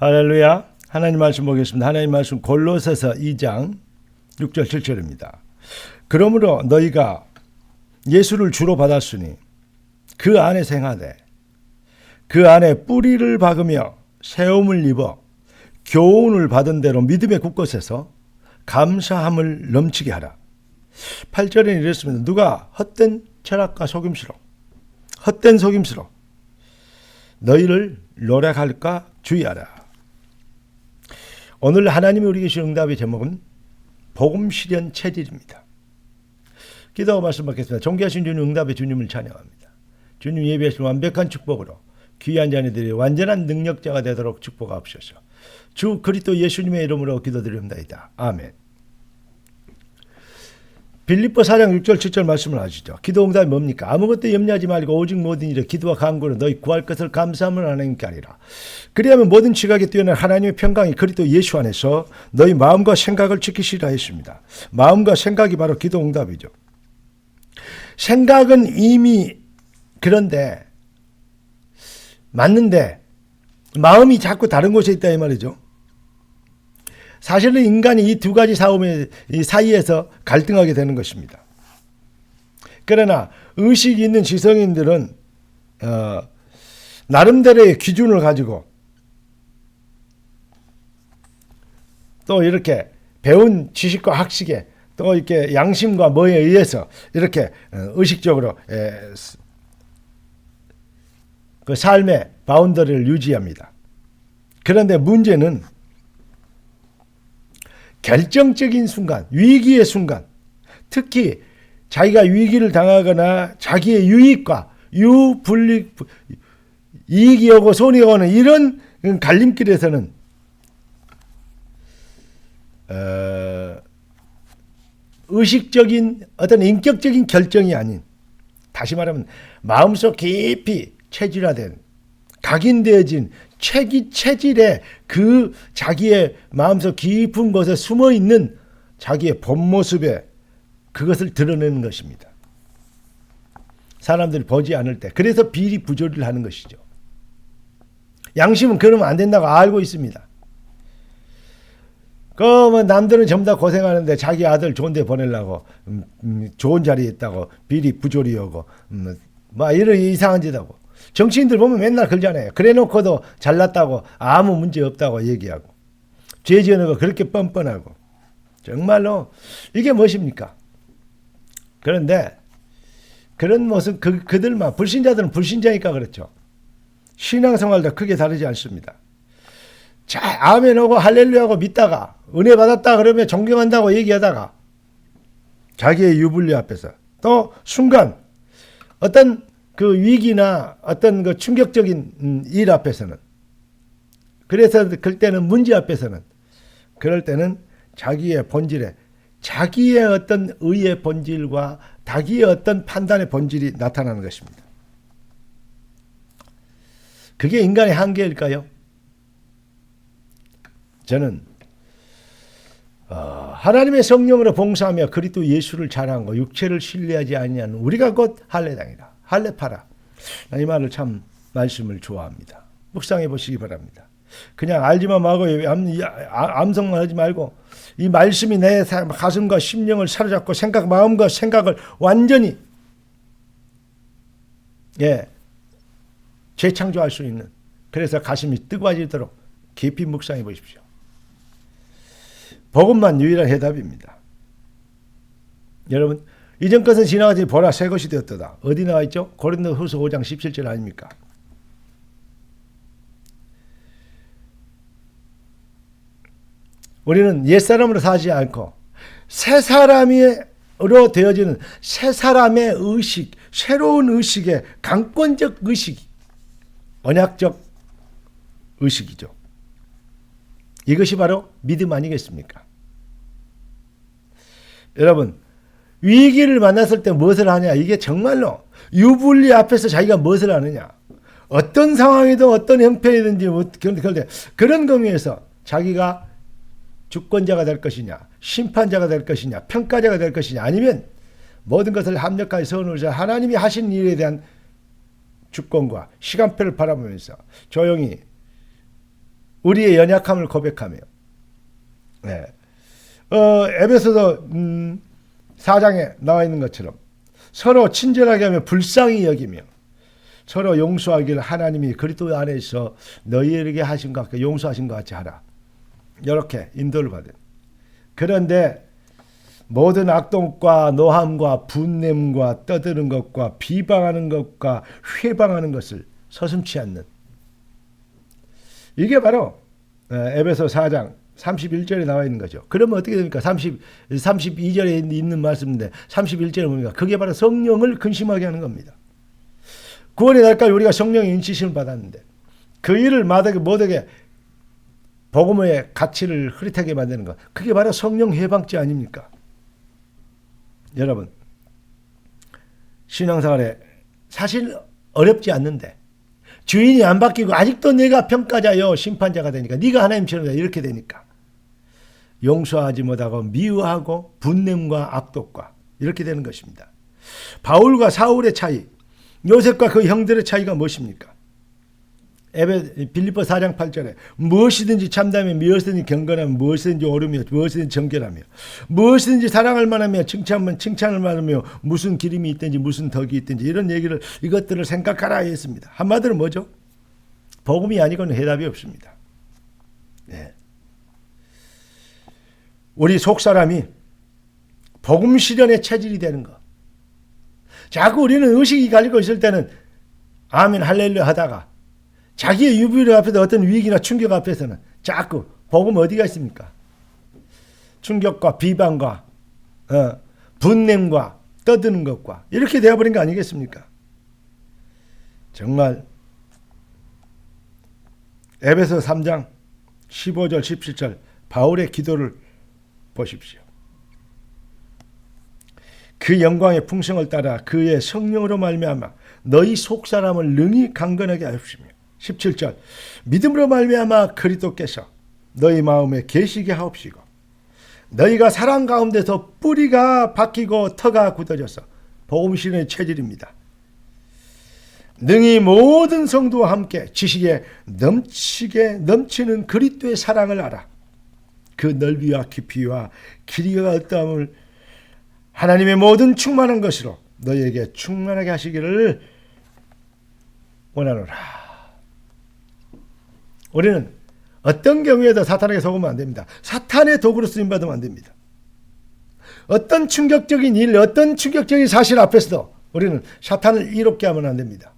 할렐루야. 하나님 말씀 보겠습니다. 하나님 말씀 골로새서 2장 6절 7절입니다. 그러므로 너희가 예수를 주로 받았으니 그 안에서 행하되 그 안에 뿌리를 박으며 세움을 입어 교훈을 받은 대로 믿음에 굳건해서 감사함을 넘치게 하라. 8절에는 이랬습니다. 누가 헛된 철학과 속임수로 헛된 속임수로 너희를 노력할까 주의하라. 오늘 하나님이 우리에게 주신 응답의 제목은 복음 실현 체질입니다. 기도하고 말씀 받겠습니다. 존귀하신 주님, 응답의 주님을 찬양합니다. 주님 예비하신 완벽한 축복으로 귀한 자녀들이 완전한 능력자가 되도록 축복하옵소서. 주 그리스도 예수님의 이름으로 기도드립니다. 아멘. 빌립보 4장 6절 7절 말씀을 아시죠? 기도 응답이 뭡니까? 아무것도 염려하지 말고 오직 모든 일에 기도와 간구로 너희 구할 것을 감사함을 하나님께 하리라. 그리하면 모든 지각에 뛰어난 하나님의 평강이 그리스도 예수 안에서 너희 마음과 생각을 지키시라 했습니다. 마음과 생각이 바로 기도 응답이죠. 생각은 이미 그런데 맞는데 마음이 자꾸 다른 곳에 있다 이 말이죠. 사실은 인간이 이 두 가지 사움의 사이에서 갈등하게 되는 것입니다. 그러나 의식이 있는 지성인들은 나름대로의 기준을 가지고 또 이렇게 배운 지식과 학식에 또 이렇게 양심과 뭐에 의해서 이렇게 의식적으로 그 삶의 바운더리를 유지합니다. 그런데 문제는 결정적인 순간, 위기의 순간, 특히 자기가 위기를 당하거나 자기의 유익과 이익이 오고 손이 오는 이런 갈림길에서는 의식적인 어떤 인격적인 결정이 아닌, 다시 말하면 마음속 깊이 체질화된, 각인되어진 체질에 그 자기의 마음속 깊은 곳에 숨어있는 자기의 본 모습에 그것을 드러내는 것입니다. 사람들이 보지 않을 때. 그래서 비리 부조리를 하는 것이죠. 양심은 그러면 안 된다고 알고 있습니다. 그러면 남들은 전부 다 고생하는데 자기 아들 좋은 데 보내려고 좋은 자리에 있다고 비리 부조리 오고 막 이런 이상한 짓 하고. 정치인들 보면 맨날 그러잖아요. 그래 놓고도 잘났다고 아무 문제 없다고 얘기하고 죄 지은 거 그렇게 뻔뻔하고 정말로 이게 무엇입니까? 그런데 그런 모습 그들만 불신자들은 불신자니까 그렇죠. 신앙생활도 크게 다르지 않습니다. 자, 아멘 하고 할렐루야하고 믿다가 은혜 받았다 그러면 존경한다고 얘기하다가 자기의 유불리 앞에서 또 순간 어떤 그 위기나 어떤 그 충격적인 일 앞에서는, 그래서 그럴 때는 문제 앞에서는, 그럴 때는 자기의 본질에, 자기의 어떤 의의 본질과 자기의 어떤 판단의 본질이 나타나는 것입니다. 그게 인간의 한계일까요? 저는 하나님의 성령으로 봉사하며 그리스도 예수를 자랑하고 육체를 신뢰하지 아니하는 우리가 곧 할례당이라. 할례파라. 이 말을 참 말씀을 좋아합니다. 묵상해 보시기 바랍니다. 그냥 알지만 말고 암송만 하지 말고 이 말씀이 내 가슴과 심령을 사로잡고 마음과 생각을 완전히 재창조할 수 있는, 그래서 가슴이 뜨거워지도록 깊이 묵상해 보십시오. 복음만 유일한 해답입니다. 여러분, 이전 것은 지나가지 보라 새 것이 되었도다. 어디 나와 있죠? 고린도후서 5장 17절 아닙니까? 우리는 옛사람으로 사지 않고 새 사람으로 되어지는 새 사람의 의식, 새로운 의식의 강권적 의식, 언약적 의식이죠. 이것이 바로 믿음 아니겠습니까? 여러분, 위기를 만났을 때 무엇을 하냐? 이게 정말로 유불리 앞에서 자기가 무엇을 하느냐? 어떤 상황이든 어떤 형편이든지 그런 경우에서 자기가 주권자가 될 것이냐, 심판자가 될 것이냐, 평가자가 될 것이냐, 아니면 모든 것을 합력하여 선으로 하나님이 하신 일에 대한 주권과 시간표를 바라보면서 조용히 우리의 연약함을 고백하며, 네. 에베소서 4장에 나와 있는 것처럼 서로 친절하게 하며 불쌍히 여기며 서로 용서하기를 하나님이 그리스도 안에서 너희에게 하신 것 같이 용서하신 것 같이 하라. 이렇게 인도를 받은. 그런데 모든 악독과 노함과 분냄과 떠드는 것과 비방하는 것과 회방하는 것을 서슴지 않는, 이게 바로 에베소 4장 31절에 나와 있는 거죠. 그러면 어떻게 됩니까? 32절에 있는 말씀인데 31절에 뭡니까? 그게 바로 성령을 근심하게 하는 겁니다. 구원의 날까지 우리가 성령의 인치심을 받았는데 그 일을 못하게 복음의 가치를 흐릿하게 만드는 것, 그게 바로 성령 해방죄 아닙니까? 여러분, 신앙생활에 사실 어렵지 않는데 주인이 안 바뀌고 아직도 내가 평가자요 심판자가 되니까, 네가 하나님처럼 이렇게 되니까 용서하지 못하고 미워하고 분냄과 악독과 이렇게 되는 것입니다. 바울과 사울의 차이, 요셉과 그 형들의 차이가 무엇입니까? 빌립보 4장 8절에 무엇이든지 참다며 무엇이든지 경건하며 무엇이든지 옳으며 무엇이든지 정결하며 무엇이든지 사랑할 만하며 칭찬을 만하며 무슨 기림이 있든지 무슨 덕이 있든지 이런 얘기를, 이것들을 생각하라 했습니다. 한마디로 뭐죠? 복음이 아니고는 해답이 없습니다. 네. 우리 속사람이 복음 실현의 체질이 되는 것. 자꾸 우리는 의식이 가지고 있을 때는 아멘 할렐루야 하다가 자기의 유부리 앞에서 어떤 위기나 충격 앞에서는 자꾸 복음 어디가 있습니까? 충격과 비방과 분냄과 떠드는 것과 이렇게 되어버린 거 아니겠습니까? 정말 에베소 3장 15절 17절 바울의 기도를 보십시오. 그 영광의 풍성을 따라 그의 성령으로 말미암아 너희 속사람을 능히 강건하게 하옵시며 17절 믿음으로 말미암아 그리스도께서 너희 마음에 계시게 하옵시고 너희가 사랑 가운데서 뿌리가 박히고 터가 굳어져서 복음 실현의 체질입니다. 능히 모든 성도와 함께 지식에 넘치는 그리스도의 사랑을 알아 그 넓이와 깊이와 길이가 어떠함을 하나님의 모든 충만한 것으로 너희에게 충만하게 하시기를 원하노라. 우리는 어떤 경우에도 사탄에게 속으면 안 됩니다. 사탄의 도구로 쓰임받으면 안 됩니다. 어떤 충격적인 일, 어떤 충격적인 사실 앞에서도 우리는 사탄을 이롭게 하면 안 됩니다.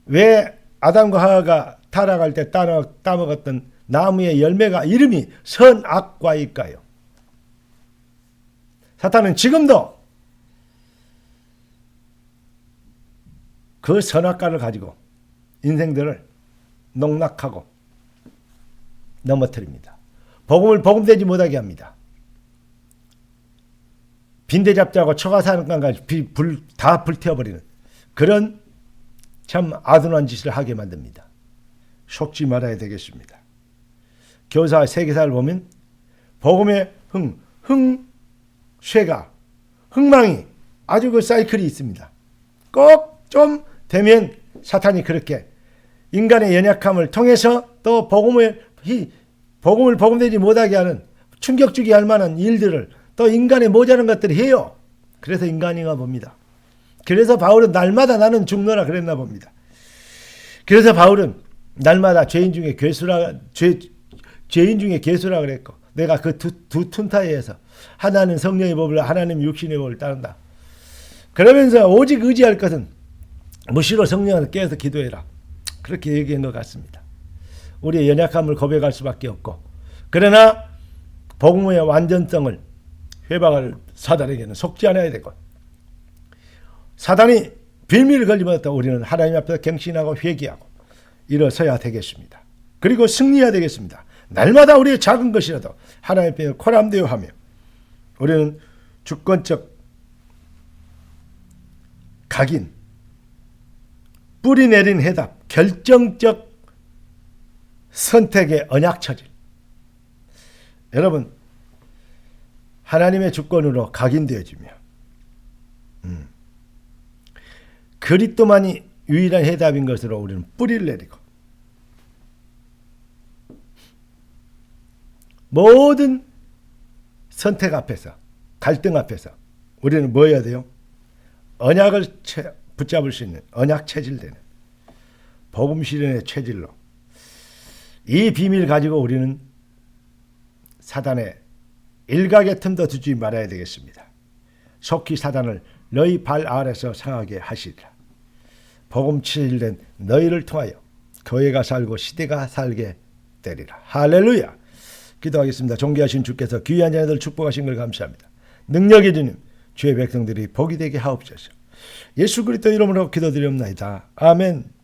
왜 아담과 하와가 타락할 때 따먹었던 나무의 열매가 이름이 선악과일까요? 사탄은 지금도 그 선악과를 가지고 인생들을 농락하고 넘어뜨립니다. 복음을 복음되지 못하게 합니다. 빈대 잡자고 처가사는까지 다 불태워버리는 그런 참 아둔한 짓을 하게 만듭니다. 속지 말아야 되겠습니다. 교사 세계사를 보면 복음의 흥망이 아주 그 사이클이 있습니다. 꼭 좀 되면 사탄이 그렇게 인간의 연약함을 통해서 또 복음을 복음되지 못하게 하는 충격 주게 할 만한 일들을 또 인간의 모자란 것들을 해요. 그래서 인간인가 봅니다. 그래서 바울은 날마다 나는 죽노라 그랬나 봅니다. 그래서 바울은 날마다 죄인 중에 괴수라 그랬고 내가 그 두 툰타에서 하나는 성령의 법을 하나는 육신의 법을 따른다. 그러면서 오직 의지할 것은 무시로 성령을 깨어서 기도해라. 그렇게 얘기한 것 같습니다. 우리의 연약함을 고백할 수밖에 없고 그러나 복음의 완전성을 회방할 사단에게는 속지 않아야 되고 사단이 빌미를 걸리면 우리는 하나님 앞에서 갱신하고 회개하고 일어서야 되겠습니다. 그리고 승리해야 되겠습니다. 날마다 우리의 작은 것이라도 하나님 앞에 코람되어 하며 우리는 주권적 각인, 뿌리 내린 해답, 결정적 선택의 언약 처질. 여러분, 하나님의 주권으로 각인되어지며 그리스도만이 유일한 해답인 것으로 우리는 뿌리를 내리고 모든 선택 앞에서 갈등 앞에서 우리는 뭐 해야 돼요? 언약을 붙잡을 수 있는 언약 체질되는 복음 실현의 체질로 이 비밀 가지고 우리는 사단의 일각의 틈도 두지 말아야 되겠습니다. 속히 사단을 너희 발 아래서 상하게 하시리라. 복음 체질된 너희를 통하여 교회가 살고 시대가 살게 되리라. 할렐루야. 기도하겠습니다. 존귀하신 주께서 귀한 자녀들 축복하신 걸 감사합니다. 능력의 주님, 주의 백성들이 복이 되게 하옵소서. 예수 그리스도 이름으로 기도드리옵나이다. 아멘.